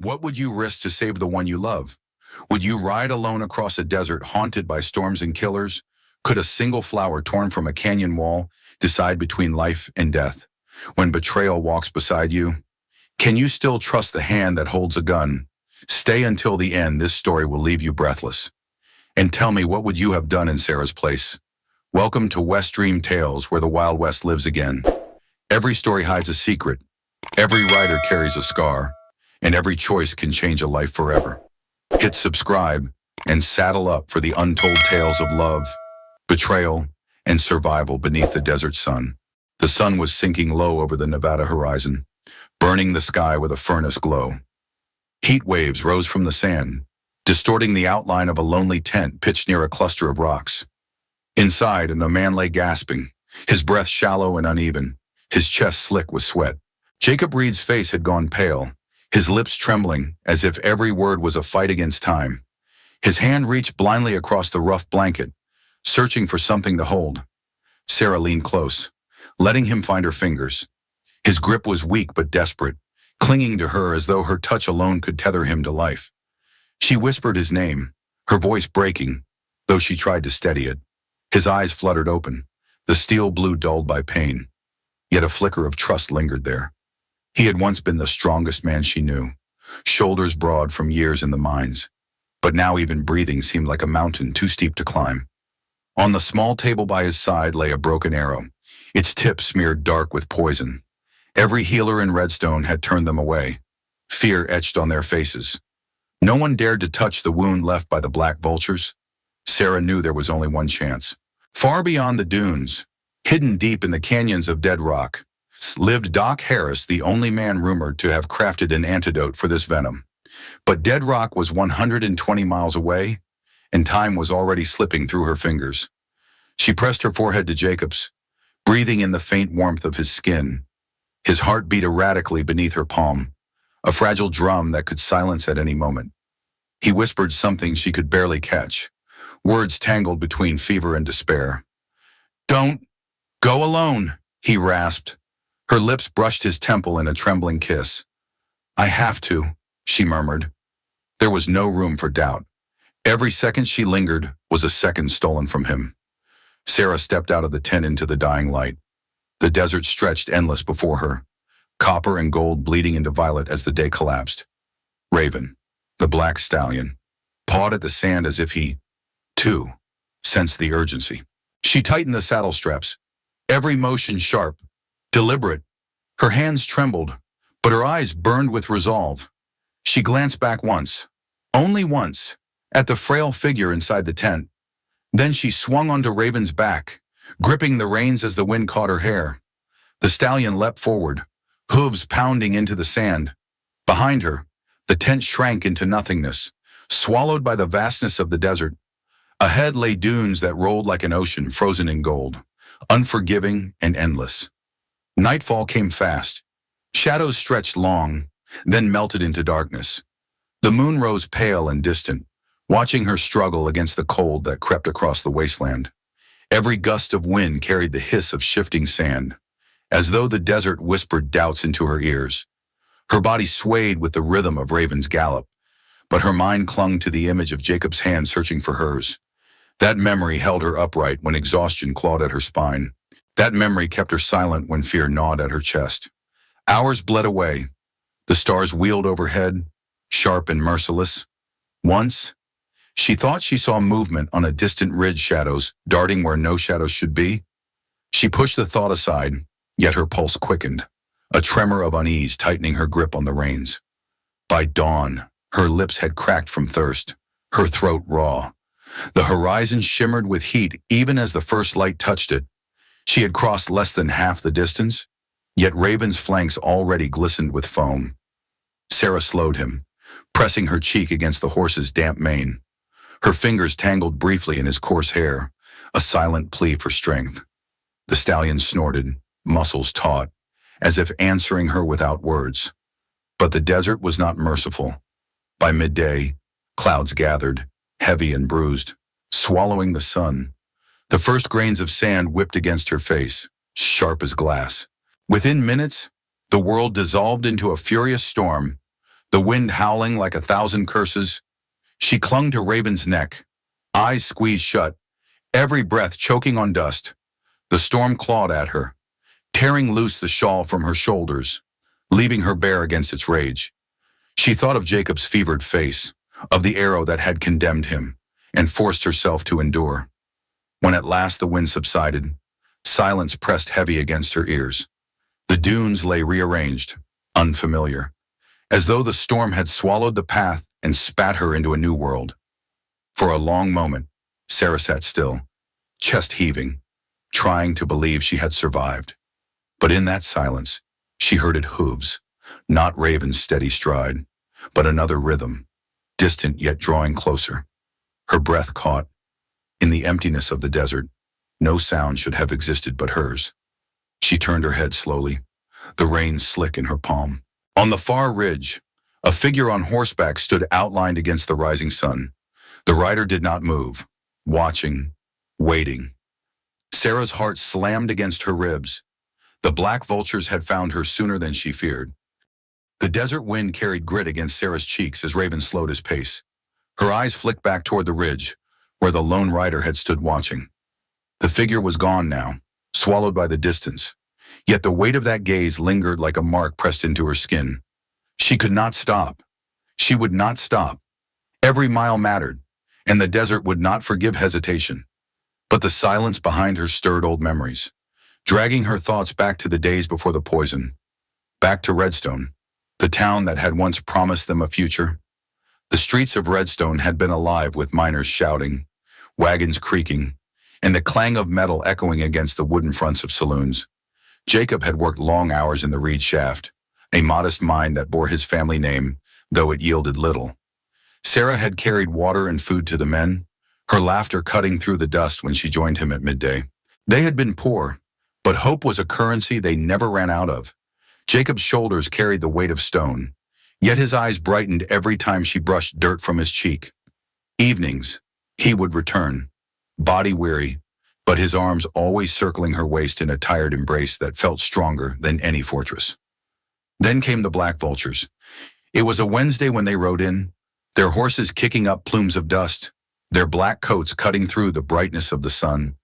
What would you risk to save the one you love? Would you ride alone across a desert haunted by storms and killers? Could a single flower torn from a canyon wall decide between life and death? When betrayal walks beside you, can you still trust the hand that holds a gun? Stay until the end. This story will leave you breathless. And tell me, what would you have done in Sarah's place? Welcome to WestDream Tales, where the Wild West lives again. Every story hides a secret. Every writer carries a scar. And every choice can change a life forever. Hit subscribe and saddle up for the untold tales of love, betrayal, and survival beneath the desert sun. The sun was sinking low over the Nevada horizon, burning the sky with a furnace glow. Heat waves rose from the sand, distorting the outline of a lonely tent pitched near a cluster of rocks. Inside, a man lay gasping, his breath shallow and uneven, his chest slick with sweat. Jacob Reed's face had gone pale, his lips trembling as if every word was a fight against time. His hand reached blindly across the rough blanket, searching for something to hold. Sarah leaned close, letting him find her fingers. His grip was weak but desperate, clinging to her as though her touch alone could tether him to life. She whispered his name, her voice breaking, though she tried to steady it. His eyes fluttered open, the steel blue dulled by pain. Yet a flicker of trust lingered there. He had once been the strongest man she knew, shoulders broad from years in the mines. But now even breathing seemed like a mountain too steep to climb. On the small table by his side lay a broken arrow, its tip smeared dark with poison. Every healer in Redstone had turned them away, fear etched on their faces. No one dared to touch the wound left by the Black Vultures. Sarah knew there was only one chance. Far beyond the dunes, hidden deep in the canyons of Dead Rock, lived Doc Harris, the only man rumored to have crafted an antidote for this venom. But Dead Rock was 120 miles away, and time was already slipping through her fingers. She pressed her forehead to Jacob's, breathing in the faint warmth of his skin. His heart beat erratically beneath her palm, a fragile drum that could silence at any moment. He whispered something she could barely catch, words tangled between fever and despair. "Don't go alone," he rasped. Her lips brushed his temple in a trembling kiss. "I have to," she murmured. There was no room for doubt. Every second she lingered was a second stolen from him. Sarah stepped out of the tent into the dying light. The desert stretched endless before her, copper and gold bleeding into violet as the day collapsed. Raven, the black stallion, pawed at the sand as if he, too, sensed the urgency. She tightened the saddle straps, every motion sharp, deliberate. Her hands trembled, but her eyes burned with resolve. She glanced back once, only once, at the frail figure inside the tent. Then she swung onto Raven's back, gripping the reins as the wind caught her hair. The stallion leapt forward, hooves pounding into the sand. Behind her, the tent shrank into nothingness, swallowed by the vastness of the desert. Ahead lay dunes that rolled like an ocean frozen in gold, unforgiving and endless. Nightfall came fast. Shadows stretched long, then melted into darkness. The moon rose pale and distant, watching her struggle against the cold that crept across the wasteland. Every gust of wind carried the hiss of shifting sand, as though the desert whispered doubts into her ears. Her body swayed with the rhythm of Raven's gallop, but her mind clung to the image of Jacob's hand searching for hers. That memory held her upright when exhaustion clawed at her spine. That memory kept her silent when fear gnawed at her chest. Hours bled away. The stars wheeled overhead, sharp and merciless. Once, she thought she saw movement on a distant ridge, shadows darting where no shadows should be. She pushed the thought aside, yet her pulse quickened, a tremor of unease tightening her grip on the reins. By dawn, her lips had cracked from thirst, her throat raw. The horizon shimmered with heat even as the first light touched it. She had crossed less than half the distance, yet Raven's flanks already glistened with foam. Sarah slowed him, pressing her cheek against the horse's damp mane. Her fingers tangled briefly in his coarse hair, a silent plea for strength. The stallion snorted, muscles taut, as if answering her without words. But the desert was not merciful. By midday, clouds gathered, heavy and bruised, swallowing the sun. The first grains of sand whipped against her face, sharp as glass. Within minutes, the world dissolved into a furious storm. the wind howling like 1,000 curses. She clung to Raven's neck, eyes squeezed shut, every breath choking on dust. The storm clawed at her, tearing loose the shawl from her shoulders, leaving her bare against its rage. She thought of Jacob's fevered face, of the arrow that had condemned him, and forced herself to endure. When at last the wind subsided, silence pressed heavy against her ears. The dunes lay rearranged, unfamiliar, as though the storm had swallowed the path and spat her into a new world. For a long moment, Sarah sat still, chest heaving, trying to believe she had survived. But in that silence, she heard it hooves, not Raven's steady stride, but another rhythm, distant yet drawing closer. Her breath caught. In the emptiness of the desert, no sound should have existed but hers. She turned her head slowly, the reins slick in her palm. On the far ridge, a figure on horseback stood outlined against the rising sun. The rider did not move, watching, waiting. Sarah's heart slammed against her ribs. The Black Vultures had found her sooner than she feared. The desert wind carried grit against Sarah's cheeks as Raven slowed his pace. Her eyes flicked back toward the ridge, where the lone rider had stood watching. The figure was gone now, swallowed by the distance. Yet the weight of that gaze lingered like a mark pressed into her skin. She could not stop. She would not stop. Every mile mattered, and the desert would not forgive hesitation. But the silence behind her stirred old memories, dragging her thoughts back to the days before the poison. Back to Redstone, the town that had once promised them a future. The streets of Redstone had been alive with miners shouting, wagons creaking, and the clang of metal echoing against the wooden fronts of saloons. Jacob had worked long hours in the reed shaft, a modest mine that bore his family name, though it yielded little. Sarah had carried water and food to the men, her laughter cutting through the dust when she joined him at midday. They had been poor, but hope was a currency they never ran out of. Jacob's shoulders carried the weight of stone, yet his eyes brightened every time she brushed dirt from his cheek. Evenings, he would return, body weary, but his arms always circling her waist in a tired embrace that felt stronger than any fortress. Then came the Black Vultures. It was a Wednesday when they rode in, their horses kicking up plumes of dust, their black coats cutting through the brightness of the sun.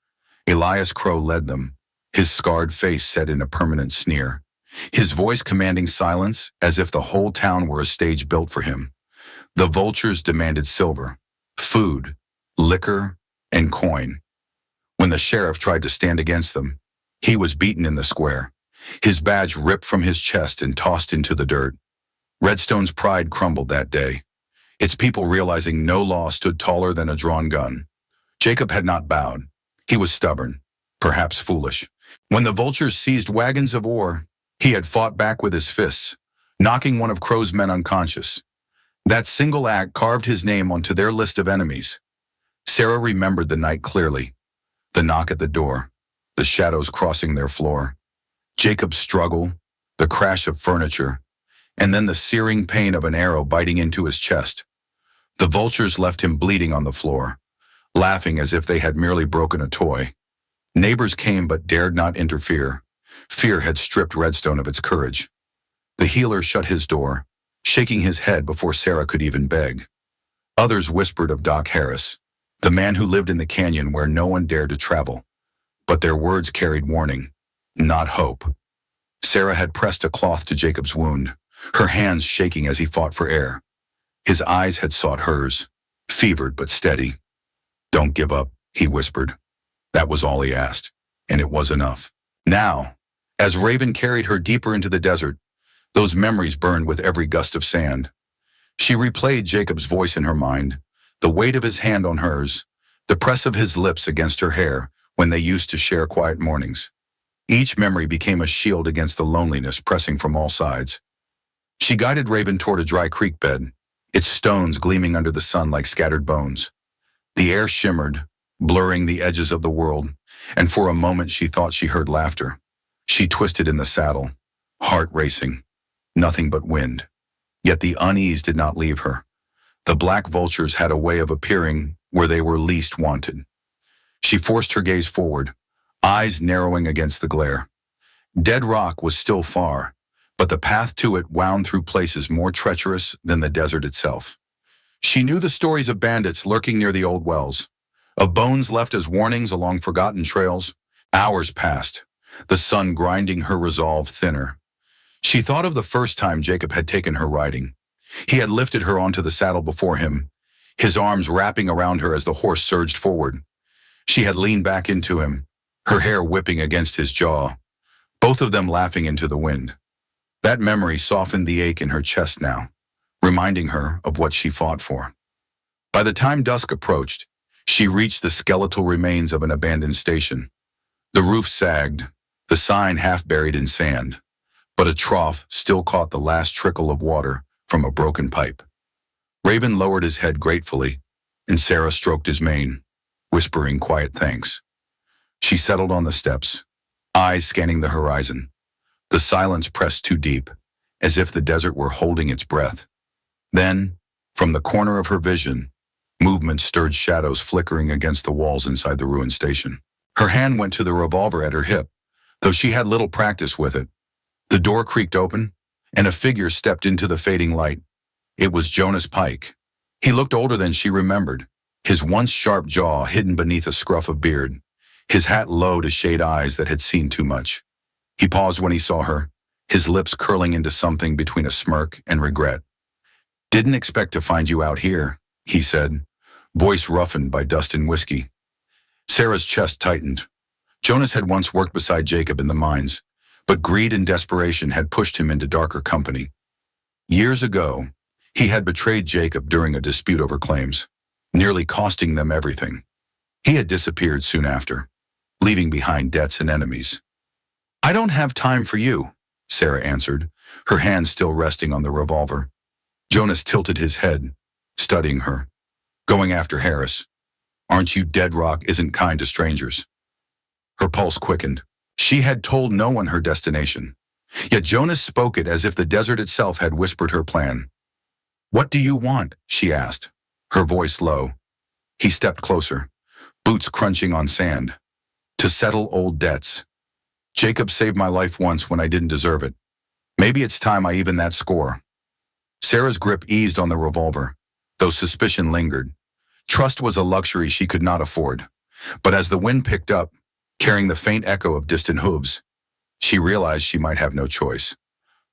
Elias Crow led them, his scarred face set in a permanent sneer, his voice commanding silence as if the whole town were a stage built for him. The vultures demanded silver, food, liquor, and coin. When the sheriff tried to stand against them, he was beaten in the square, his badge ripped from his chest and tossed into the dirt. Redstone's pride crumbled that day, its people realizing no law stood taller than a drawn gun. Jacob had not bowed. He was stubborn, perhaps foolish. When the vultures seized wagons of ore, he had fought back with his fists, knocking one of Crow's men unconscious. That single act carved his name onto their list of enemies. Sarah remembered the night clearly, the knock at the door, the shadows crossing their floor, Jacob's struggle, the crash of furniture, and then the searing pain of an arrow biting into his chest. The vultures left him bleeding on the floor, laughing as if they had merely broken a toy. Neighbors came but dared not interfere. Fear had stripped Redstone of its courage. The healer shut his door, shaking his head before Sarah could even beg. Others whispered of Doc Harris, the man who lived in the canyon where no one dared to travel. But their words carried warning, not hope. Sarah had pressed a cloth to Jacob's wound, her hands shaking as he fought for air. His eyes had sought hers, fevered but steady. "Don't give up," he whispered. That was all he asked, and it was enough. Now, as Raven carried her deeper into the desert, those memories burned with every gust of sand. She replayed Jacob's voice in her mind, the weight of his hand on hers, the press of his lips against her hair when they used to share quiet mornings. Each memory became a shield against the loneliness pressing from all sides. She guided Raven toward a dry creek bed, its stones gleaming under the sun like scattered bones. The air shimmered, blurring the edges of the world, and for a moment she thought she heard laughter. She twisted in the saddle, heart racing, nothing but wind. Yet the unease did not leave her. The Black Vultures had a way of appearing where they were least wanted. She forced her gaze forward, eyes narrowing against the glare. Dead Rock was still far, but the path to it wound through places more treacherous than the desert itself. She knew the stories of bandits lurking near the old wells, of bones left as warnings along forgotten trails. Hours passed, the sun grinding her resolve thinner. She thought of the first time Jacob had taken her riding. He had lifted her onto the saddle before him, his arms wrapping around her as the horse surged forward. She had leaned back into him, her hair whipping against his jaw, both of them laughing into the wind. That memory softened the ache in her chest now, reminding her of what she fought for. By the time dusk approached, she reached the skeletal remains of an abandoned station. The roof sagged, the sign half buried in sand, but a trough still caught the last trickle of water from a broken pipe. Raven lowered his head gratefully, and Sarah stroked his mane, whispering quiet thanks. She settled on the steps, eyes scanning the horizon. The silence pressed too deep, as if the desert were holding its breath. Then, from the corner of her vision, movement stirred shadows flickering against the walls inside the ruined station. Her hand went to the revolver at her hip, though she had little practice with it. The door creaked open, and a figure stepped into the fading light. It was Jonas Pike. He looked older than she remembered, his once sharp jaw hidden beneath a scruff of beard, his hat low to shade eyes that had seen too much. He paused when he saw her, his lips curling into something between a smirk and regret. "Didn't expect to find you out here," he said, voice roughened by dust and whiskey. Sarah's chest tightened. Jonas had once worked beside Jacob in the mines, but greed and desperation had pushed him into darker company. Years ago, he had betrayed Jacob during a dispute over claims, nearly costing them everything. He had disappeared soon after, leaving behind debts and enemies. "I don't have time for you," Sarah answered, her hand still resting on the revolver. Jonas tilted his head, studying her. "Going after Harris. Aren't you dead? Rock isn't kind to strangers." Her pulse quickened. She had told no one her destination, yet Jonas spoke it as if the desert itself had whispered her plan. "What do you want?" she asked, her voice low. He stepped closer, boots crunching on sand. "To settle old debts. Jacob saved my life once when I didn't deserve it. Maybe it's time I even that score." Sarah's grip eased on the revolver, though suspicion lingered. Trust was a luxury she could not afford. But as the wind picked up, carrying the faint echo of distant hooves, she realized she might have no choice.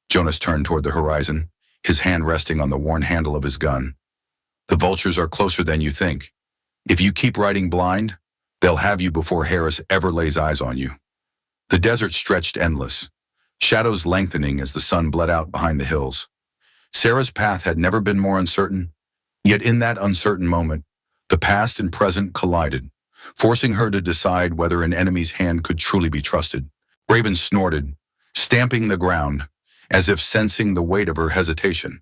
Jonas turned toward the horizon, his hand resting on the worn handle of his gun. "The vultures are closer than you think. If you keep riding blind, they'll have you before Harris ever lays eyes on you." The desert stretched endless, shadows lengthening as the sun bled out behind the hills. Sarah's path had never been more uncertain, yet in that uncertain moment, the past and present collided, forcing her to decide whether an enemy's hand could truly be trusted. Raven snorted, stamping the ground, as if sensing the weight of her hesitation.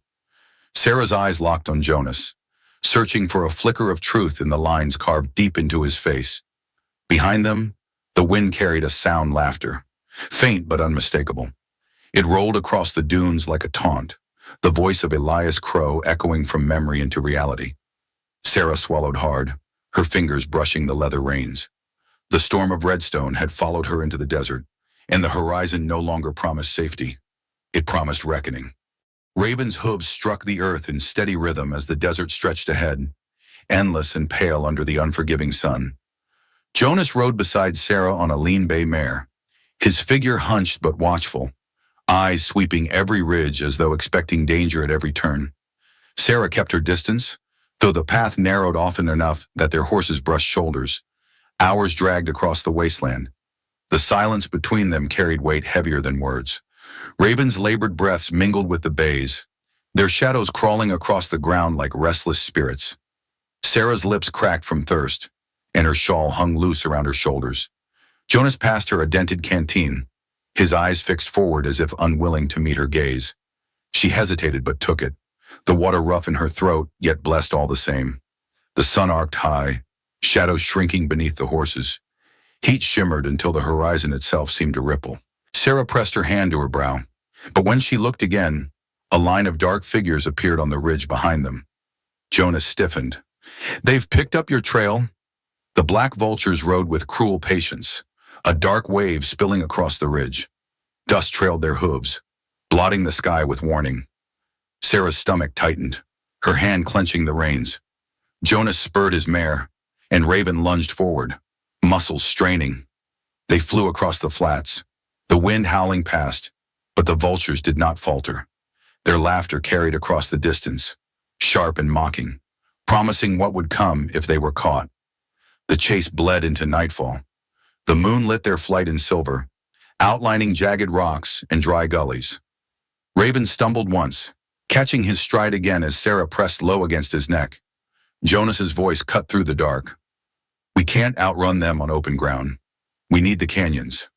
Sarah's eyes locked on Jonas, searching for a flicker of truth in the lines carved deep into his face. Behind them, the wind carried a sound laughter, faint but unmistakable. It rolled across the dunes like a taunt, the voice of Elias Crow echoing from memory into reality. Sarah swallowed hard, her fingers brushing the leather reins. The storm of redstone had followed her into the desert, and the horizon no longer promised safety. It promised reckoning. Raven's hooves struck the earth in steady rhythm as the desert stretched ahead, endless and pale under the unforgiving sun. Jonas rode beside Sarah on a lean bay mare, his figure hunched but watchful, eyes sweeping every ridge as though expecting danger at every turn. Sarah kept her distance, though the path narrowed often enough that their horses brushed shoulders. Hours dragged across the wasteland. The silence between them carried weight heavier than words. Raven's labored breaths mingled with the bay's, their shadows crawling across the ground like restless spirits. Sarah's lips cracked from thirst, and her shawl hung loose around her shoulders. Jonas passed her a dented canteen, his eyes fixed forward as if unwilling to meet her gaze. She hesitated but took it, the water rough in her throat, yet blessed all the same. The sun arced high, shadows shrinking beneath the horses. Heat shimmered until the horizon itself seemed to ripple. Sarah pressed her hand to her brow, but when she looked again, a line of dark figures appeared on the ridge behind them. Jonas stiffened. "They've picked up your trail." The Black Vultures rode with cruel patience, a dark wave spilling across the ridge. Dust trailed their hooves, blotting the sky with warning. Sarah's stomach tightened, her hand clenching the reins. Jonas spurred his mare, and Raven lunged forward, muscles straining. They flew across the flats, the wind howling past, but the vultures did not falter. Their laughter carried across the distance, sharp and mocking, promising what would come if they were caught. The chase bled into nightfall. The moon lit their flight in silver, outlining jagged rocks and dry gullies. Raven stumbled once, catching his stride again as Sarah pressed low against his neck. Jonas's voice cut through the dark. "We can't outrun them on open ground. We need the canyons."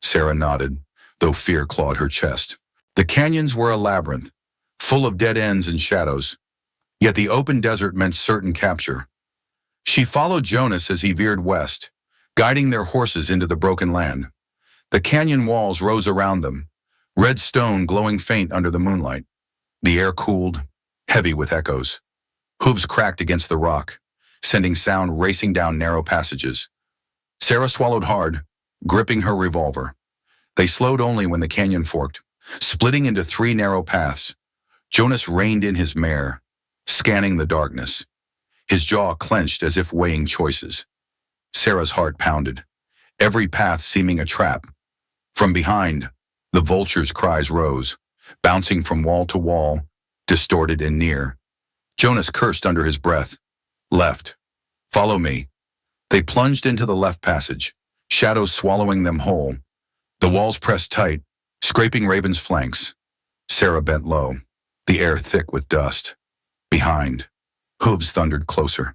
Sarah nodded, though fear clawed her chest. The canyons were a labyrinth, full of dead ends and shadows, yet the open desert meant certain capture. She followed Jonas as he veered west, guiding their horses into the broken land. The canyon walls rose around them, red stone glowing faint under the moonlight. The air cooled, heavy with echoes. Hooves cracked against the rock, sending sound racing down narrow passages. Sarah swallowed hard, gripping her revolver. They slowed only when the canyon forked, splitting into 3 narrow paths. Jonas reined in his mare, scanning the darkness, his jaw clenched as if weighing choices. Sarah's heart pounded, every path seeming a trap. From behind, the vultures' cries rose, bouncing from wall to wall, distorted and near. Jonas cursed under his breath. "Left. Follow me." They plunged into the left passage, shadows swallowing them whole. The walls pressed tight, scraping Raven's flanks. Sarah bent low, the air thick with dust. Behind, hooves thundered closer,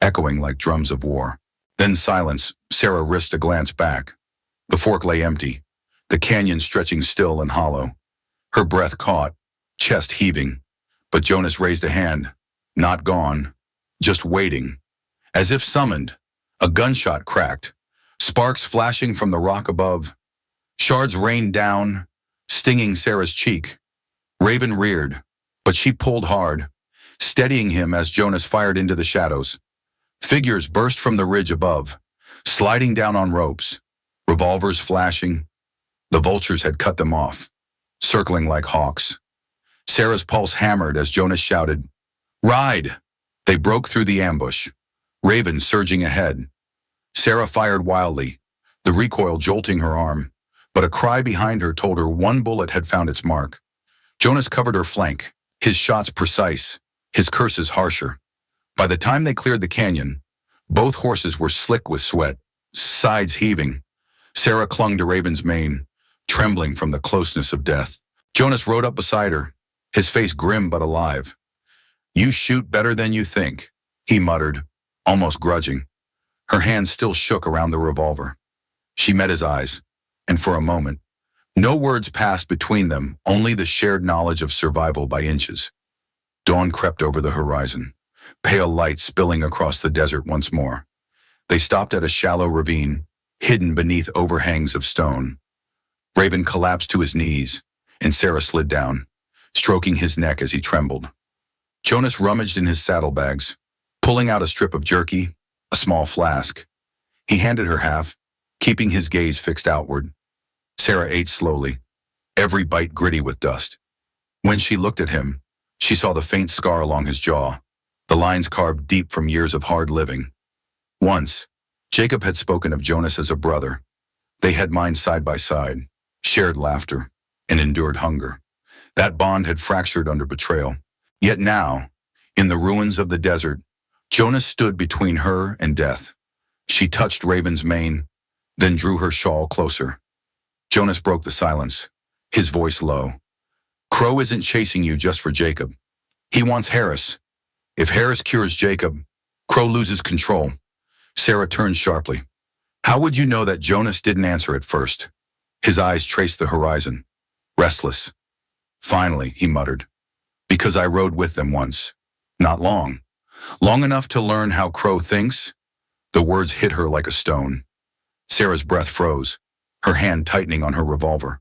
echoing like drums of war. Then silence. Sarah risked a glance back. The fork lay empty, the canyon stretching still and hollow. Her breath caught, chest heaving, but Jonas raised a hand. Not gone, just waiting. As if summoned, a gunshot cracked, sparks flashing from the rock above. Shards rained down, stinging Sarah's cheek. Raven reared, but she pulled hard, steadying him as Jonas fired into the shadows. Figures burst from the ridge above, sliding down on ropes, revolvers flashing. The vultures had cut them off, circling like hawks. Sarah's pulse hammered as Jonas shouted, "Ride!" They broke through the ambush, Raven surging ahead. Sarah fired wildly, the recoil jolting her arm, but a cry behind her told her one bullet had found its mark. Jonas covered her flank, his shots precise, his curses harsher. By the time they cleared the canyon, both horses were slick with sweat, sides heaving. Sarah clung to Raven's mane, trembling from the closeness of death. Jonas rode up beside her, his face grim but alive. "You shoot better than you think," he muttered, almost grudging. Her hands still shook around the revolver. She met his eyes, and for a moment, no words passed between them, only the shared knowledge of survival by inches. Dawn crept over the horizon, pale light spilling across the desert once more. They stopped at a shallow ravine, hidden beneath overhangs of stone. Raven collapsed to his knees, and Sarah slid down, stroking his neck as he trembled. Jonas rummaged in his saddlebags, pulling out a strip of jerky, a small flask. He handed her half, keeping his gaze fixed outward. Sarah ate slowly, every bite gritty with dust. When she looked at him, she saw the faint scar along his jaw, the lines carved deep from years of hard living. Once, Jacob had spoken of Jonas as a brother. They had mined side by side, shared laughter, and endured hunger. That bond had fractured under betrayal. Yet now, in the ruins of the desert, Jonas stood between her and death. She touched Raven's mane, then drew her shawl closer. Jonas broke the silence, his voice low. "Crow isn't chasing you just for Jacob. He wants Harris. If Harris cures Jacob, Crow loses control." Sarah turned sharply. How would you know that Jonas didn't answer at first? His eyes traced the horizon, restless. "Finally," he muttered. "Because I rode with them once. Not long. Long enough to learn how Crow thinks." The words hit her like a stone. Sarah's breath froze, her hand tightening on her revolver.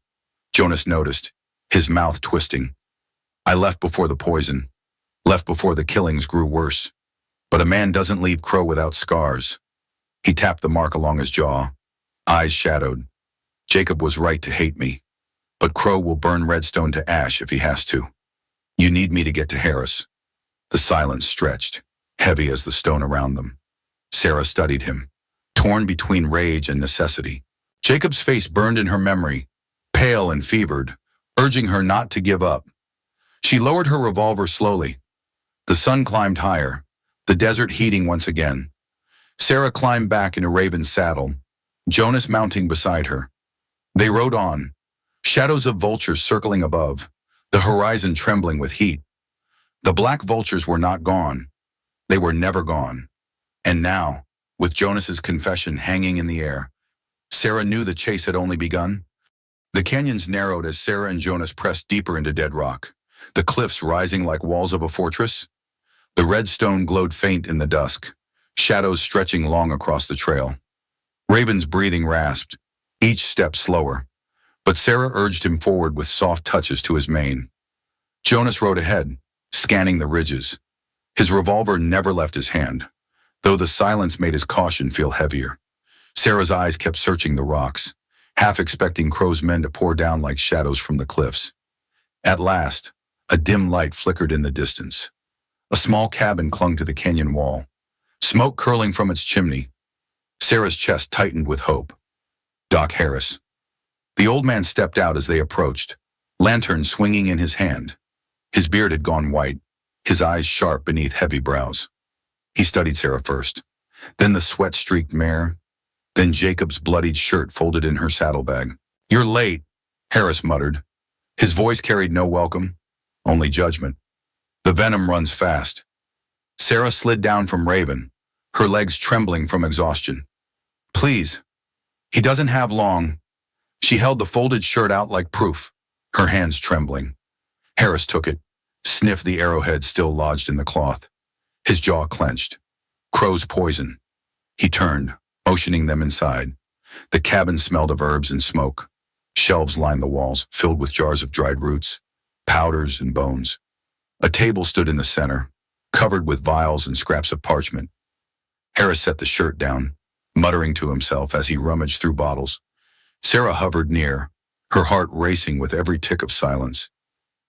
Jonas noticed, his mouth twisting. "I left before the poison, left before the killings grew worse. But a man doesn't leave Crow without scars." He tapped the mark along his jaw, eyes shadowed. "Jacob was right to hate me. but Crow will burn Redstone to ash if he has to. You need me to get to Harris. The silence stretched, heavy as the stone around them. Sarah studied him, torn between rage and necessity. Jacob's face burned in her memory, pale and fevered, urging her not to give up. She lowered her revolver slowly. The sun climbed higher, the desert heating once again. Sarah climbed back into Raven's saddle, Jonas mounting beside her. They rode on, shadows of vultures circling above, the horizon trembling with heat. The Black Vultures were not gone. They were never gone. And now, with Jonas's confession hanging in the air, Sarah knew the chase had only begun. The canyons narrowed as Sarah and Jonas pressed deeper into dead rock, the cliffs rising like walls of a fortress. The red stone glowed faint in the dusk, shadows stretching long across the trail. Raven's breathing rasped, each step slower, but Sarah urged him forward with soft touches to his mane. Jonas rode ahead, scanning the ridges. His revolver never left his hand, though the silence made his caution feel heavier. Sarah's eyes kept searching the rocks, half expecting Crow's men to pour down like shadows from the cliffs. At last, a dim light flickered in the distance. A small cabin clung to the canyon wall, smoke curling from its chimney. Sarah's chest tightened with hope. Doc Harris. The old man stepped out as they approached, lantern swinging in his hand. His beard had gone white, his eyes sharp beneath heavy brows. He studied Sarah first, then the sweat-streaked mare, then Jacob's bloodied shirt folded in her saddlebag. "You're late," Harris muttered. His voice carried no welcome, only judgment. "The venom runs fast." Sarah slid down from Raven, her legs trembling from exhaustion. "Please, he doesn't have long." She held the folded shirt out like proof, her hands trembling. Harris took it, sniffed the arrowhead still lodged in the cloth. His jaw clenched. Crow's poison. He turned, motioning them inside. The cabin smelled of herbs and smoke. Shelves lined the walls, filled with jars of dried roots, powders and bones. A table stood in the center, covered with vials and scraps of parchment. Harris set the shirt down, muttering to himself as he rummaged through bottles. Sarah hovered near, her heart racing with every tick of silence.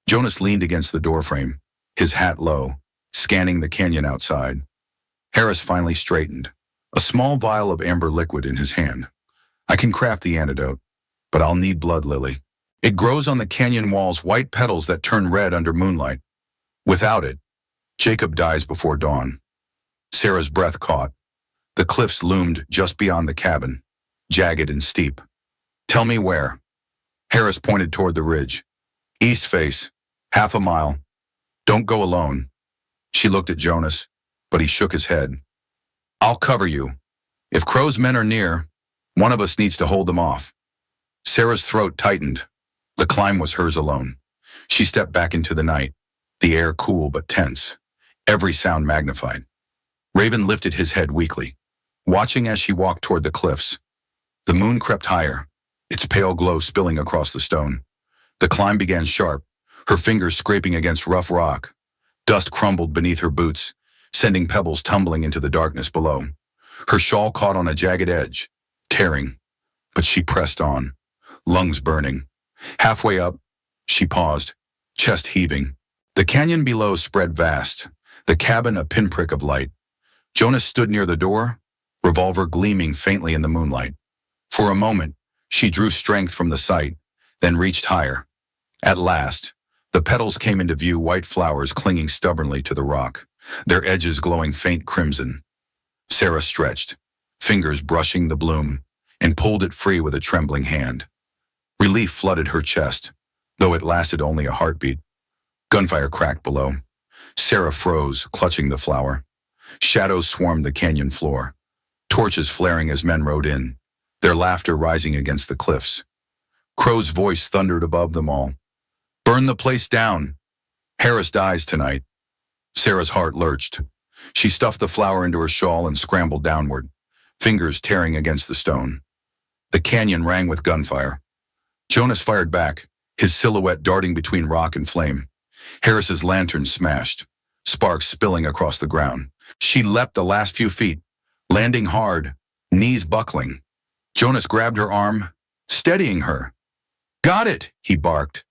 Jonas leaned against the doorframe, his hat low, scanning the canyon outside. Harris finally straightened, a small vial of amber liquid in his hand. "I can craft the antidote, but I'll need blood lily. It grows on the canyon walls, white petals that turn red under moonlight. Without it, Jacob dies before dawn." Sarah's breath caught. The cliffs loomed just beyond the cabin, jagged and steep. "Tell me where." Harris pointed toward the ridge. "East face, half a mile. Don't go alone." She looked at Jonas, but he shook his head. "I'll cover you. If Crow's men are near, one of us needs to hold them off." Sarah's throat tightened. The climb was hers alone. She stepped back into the night, the air cool but tense, every sound magnified. Raven lifted his head weakly, watching as she walked toward the cliffs. The moon crept higher, its pale glow spilling across the stone. The climb began sharp, her fingers scraping against rough rock. Dust crumbled beneath her boots, sending pebbles tumbling into the darkness below. Her shawl caught on a jagged edge, tearing, but she pressed on, lungs burning. Halfway up, she paused, chest heaving. The canyon below spread vast, the cabin a pinprick of light. Jonas stood near the door, revolver gleaming faintly in the moonlight. For a moment, she drew strength from the sight, then reached higher. At last, the petals came into view, white flowers clinging stubbornly to the rock, their edges glowing faint crimson. Sarah stretched, fingers brushing the bloom, and pulled it free with a trembling hand. Relief flooded her chest, though it lasted only a heartbeat. Gunfire cracked below. Sarah froze, clutching the flower. Shadows swarmed the canyon floor, torches flaring as men rode in, their laughter rising against the cliffs. Crow's voice thundered above them all. "Burn the place down. Harris dies tonight." Sarah's heart lurched. She stuffed the flower into her shawl and scrambled downward, fingers tearing against the stone. The canyon rang with gunfire. Jonas fired back, his silhouette darting between rock and flame. Harris's lantern smashed, sparks spilling across the ground. She leapt the last few feet, landing hard, knees buckling. Jonas grabbed her arm, steadying her. Got it, he barked.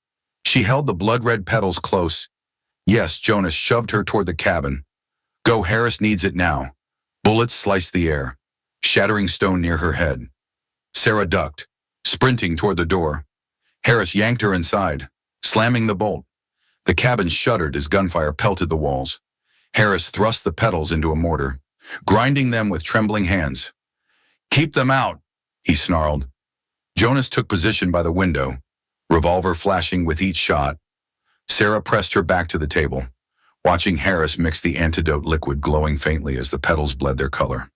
She held the blood-red petals close. Yes, Jonas shoved her toward the cabin. Go, Harris needs it now. Bullets sliced the air, shattering stone near her head. Sarah ducked, sprinting toward the door. Harris yanked her inside, slamming the bolt. The cabin shuddered as gunfire pelted the walls. Harris thrust the petals into a mortar, grinding them with trembling hands. Keep them out, he snarled. Jonas took position by the window, revolver flashing with each shot. Sarah pressed her back to the table, watching Harris mix the antidote liquid glowing faintly as the petals bled their color.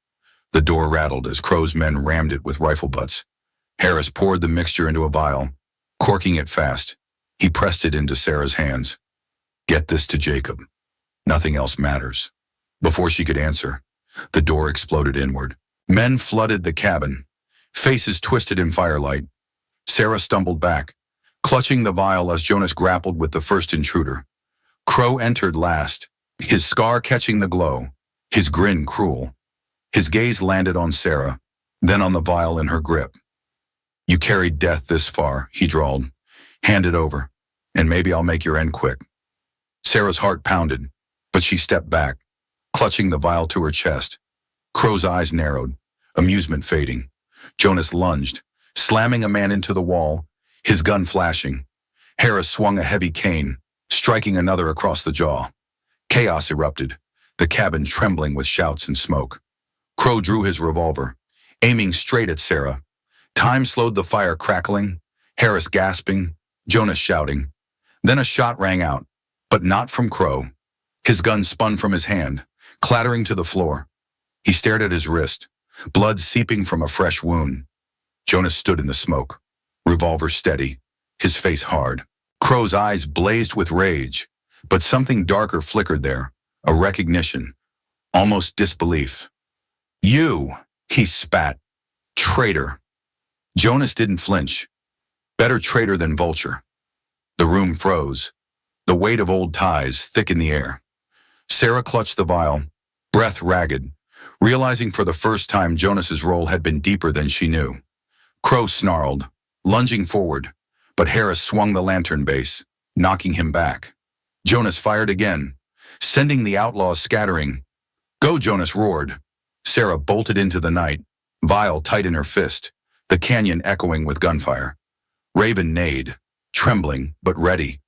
The door rattled as Crow's men rammed it with rifle butts. Harris poured the mixture into a vial, corking it fast. He pressed it into Sarah's hands. Get this to Jacob. Nothing else matters. Before she could answer, the door exploded inward. Men flooded the cabin, faces twisted in firelight. Sarah stumbled back, clutching the vial as Jonas grappled with the first intruder. Crow entered last, his scar catching the glow, his grin cruel. His gaze landed on Sarah, then on the vial in her grip. You carried death this far, he drawled. Hand it over, and maybe I'll make your end quick. Sarah's heart pounded, but she stepped back, clutching the vial to her chest. Crow's eyes narrowed, amusement fading. Jonas lunged, slamming a man into the wall, his gun flashing. Harris swung a heavy cane, striking another across the jaw. Chaos erupted, the cabin trembling with shouts and smoke. Crow drew his revolver, aiming straight at Sarah. Time slowed the fire crackling, Harris gasping, Jonas shouting. Then a shot rang out, but not from Crow. His gun spun from his hand, clattering to the floor. He stared at his wrist, blood seeping from a fresh wound. Jonas stood in the smoke, revolver steady, his face hard. Crow's eyes blazed with rage, but something darker flickered there, a recognition, almost disbelief. You, he spat. Traitor. Jonas didn't flinch. Better traitor than vulture. The room froze, the weight of old ties thick in the air. Sarah clutched the vial, breath ragged, realizing for the first time Jonas's role had been deeper than she knew. Crow snarled, lunging forward, but Harris swung the lantern base, knocking him back. Jonas fired again, sending the outlaws scattering. Go, Jonas roared. Sarah bolted into the night, vial tight in her fist, the canyon echoing with gunfire. Raven neighed, trembling but ready.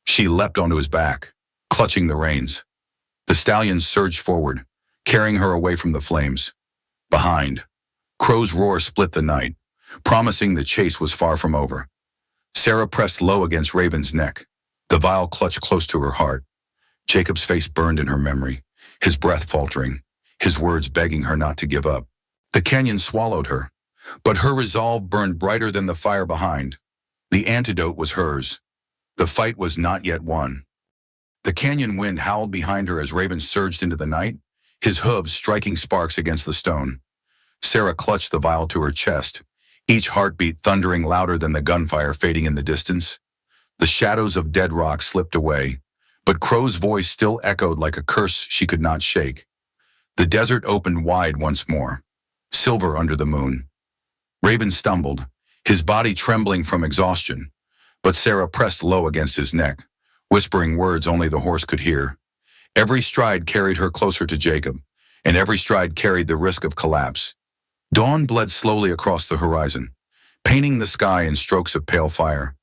She leapt onto his back, clutching the reins. The stallion surged forward, carrying her away from the flames. Behind, Crow's roar split the night, promising the chase was far from over. Sarah pressed low against Raven's neck, the vial clutched close to her heart. Jacob's face burned in her memory, his breath faltering, his words begging her not to give up. The canyon swallowed her, but her resolve burned brighter than the fire behind. The antidote was hers. The fight was not yet won. The canyon wind howled behind her as Raven surged into the night, his hooves striking sparks against the stone. Sarah clutched the vial to her chest, each heartbeat thundering louder than the gunfire fading in the distance. The shadows of dead rock slipped away, but Crow's voice still echoed like a curse she could not shake. The desert opened wide once more, silver under the moon. Raven stumbled, his body trembling from exhaustion, but Sarah pressed low against his neck, whispering words only the horse could hear. Every stride carried her closer to Jacob, and every stride carried the risk of collapse. Dawn bled slowly across the horizon, painting the sky in strokes of pale fire.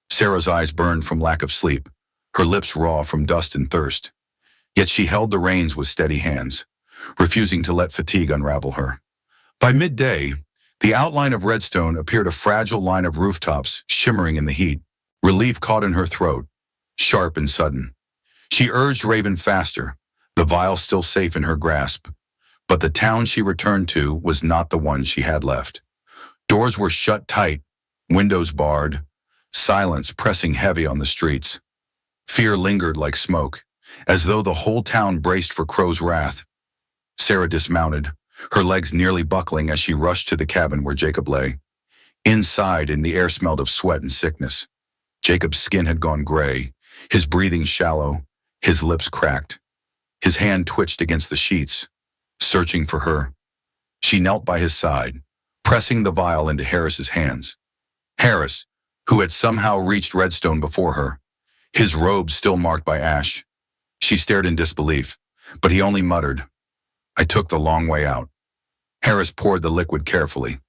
Sarah's eyes burned from lack of sleep, her lips raw from dust and thirst. Yet she held the reins with steady hands, refusing to let fatigue unravel her. By midday, the outline of Redstone appeared a fragile line of rooftops shimmering in the heat. Relief caught in her throat, sharp and sudden. She urged Raven faster, the vial still safe in her grasp. But the town she returned to was not the one she had left. Doors were shut tight, windows barred, silence pressing heavy on the streets. Fear lingered like smoke, as though the whole town braced for Crow's wrath. Sarah dismounted, her legs nearly buckling as she rushed to the cabin where Jacob lay. Inside, in the air smelled of sweat and sickness. Jacob's skin had gone gray, his breathing shallow, his lips cracked. His hand twitched against the sheets, searching for her. She knelt by his side, pressing the vial into Harris's hands. Harris, who had somehow reached Redstone before her, his robe still marked by ash. She stared in disbelief, but he only muttered, "I took the long way out." Harris poured the liquid carefully,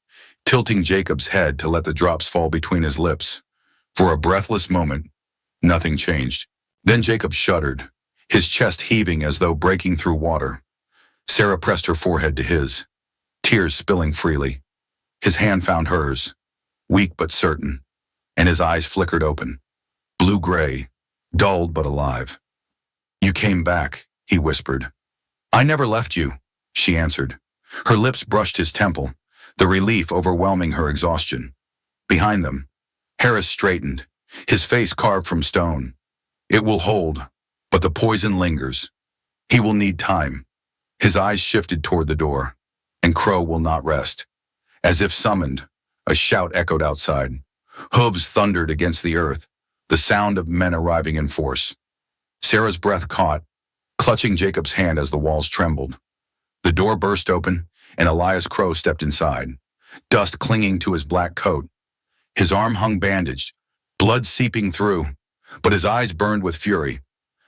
tilting Jacob's head to let the drops fall between his lips. For a breathless moment, nothing changed. Then Jacob shuddered, his chest heaving as though breaking through water. Sarah pressed her forehead to his, tears spilling freely. His hand found hers, weak but certain, and his eyes flickered open, blue-gray, dulled but alive. "You came back," he whispered. "I never left you," she answered. Her lips brushed his temple, the relief overwhelming her exhaustion. Behind them, Harris straightened, his face carved from stone. "It will hold, but the poison lingers. He will need time." His eyes shifted toward the door, and Crow will not rest. As if summoned, a shout echoed outside. Hooves thundered against the earth, the sound of men arriving in force. Sarah's breath caught, clutching Jacob's hand as the walls trembled. The door burst open, and Elias Crow stepped inside, dust clinging to his black coat. His arm hung bandaged, blood seeping through, but his eyes burned with fury.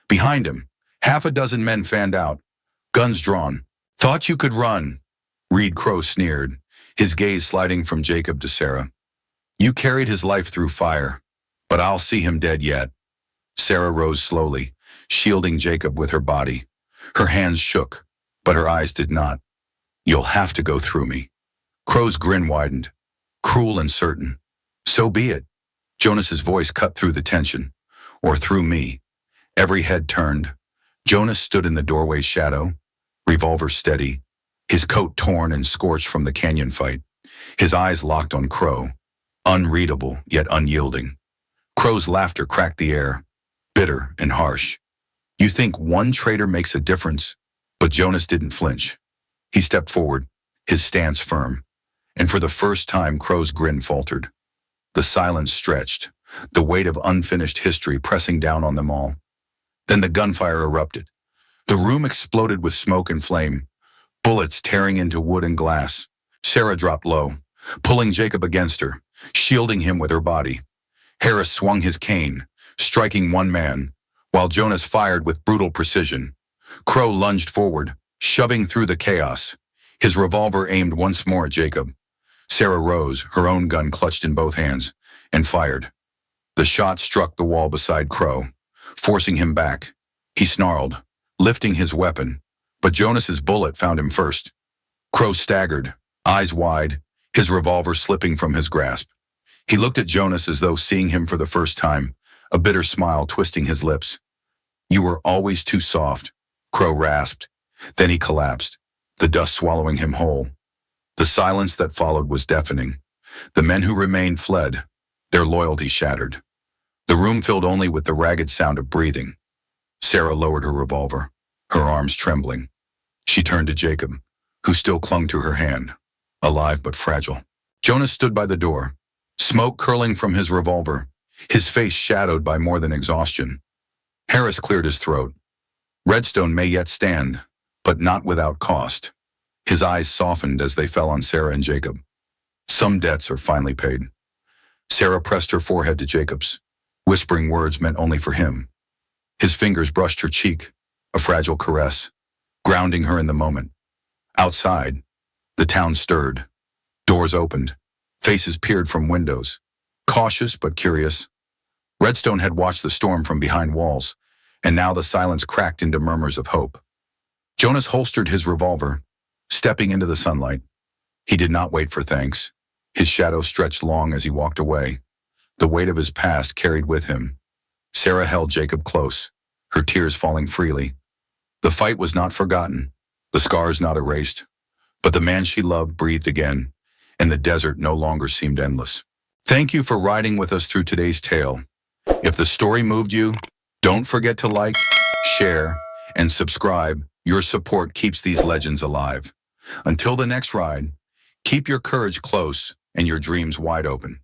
Behind him, half a dozen men fanned out, guns drawn. "Thought you could run," Reed Crow sneered, his gaze sliding from Jacob to Sarah. "You carried his life through fire, but I'll see him dead yet." Sarah rose slowly, shielding Jacob with her body. Her hands shook, but her eyes did not. "You'll have to go through me." Crow's grin widened, cruel and certain. "So be it." Jonas's voice cut through the tension. "Or through me." Every head turned. Jonas stood in the doorway's shadow, revolver steady, his coat torn and scorched from the canyon fight. His eyes locked on Crow, unreadable yet unyielding. Crow's laughter cracked the air, bitter and harsh. "You think one traitor makes a difference?" But Jonas didn't flinch. He stepped forward, his stance firm, and for the first time Crow's grin faltered. The silence stretched, the weight of unfinished history pressing down on them all. Then the gunfire erupted. The room exploded with smoke and flame, bullets tearing into wood and glass. Sarah dropped low, pulling Jacob against her, shielding him with her body. Harris swung his cane, striking one man, while Jonas fired with brutal precision. Crow lunged forward, shoving through the chaos, his revolver aimed once more at Jacob. Sarah rose, her own gun clutched in both hands, and fired. The shot struck the wall beside Crow, forcing him back. He snarled, lifting his weapon, but Jonas's bullet found him first. Crow staggered, eyes wide, his revolver slipping from his grasp. He looked at Jonas as though seeing him for the first time, a bitter smile twisting his lips. "You were always too soft," Crow rasped. Then he collapsed, the dust swallowing him whole. The silence that followed was deafening. The men who remained fled, their loyalty shattered. The room filled only with the ragged sound of breathing. Sarah lowered her revolver, her arms trembling. She turned to Jacob, who still clung to her hand, alive but fragile. Jonas stood by the door, smoke curling from his revolver, his face shadowed by more than exhaustion. Harris cleared his throat. Redstone may yet stand, but not without cost. His eyes softened as they fell on Sarah and Jacob. Some debts are finally paid. Sarah pressed her forehead to Jacob's, whispering words meant only for him. His fingers brushed her cheek, a fragile caress, grounding her in the moment. Outside, the town stirred. Doors opened. Faces peered from windows, cautious but curious. Redstone had watched the storm from behind walls, and now the silence cracked into murmurs of hope. Jonas holstered his revolver, stepping into the sunlight. He did not wait for thanks. His shadow stretched long as he walked away, the weight of his past carried with him. Sarah held Jacob close, her tears falling freely. The fight was not forgotten, the scars not erased, but the man she loved breathed again, and the desert no longer seemed endless. Thank you for riding with us through today's tale. If the story moved you, don't forget to like, share, and subscribe. Your support keeps these legends alive. Until the next ride, keep your courage close and your dreams wide open.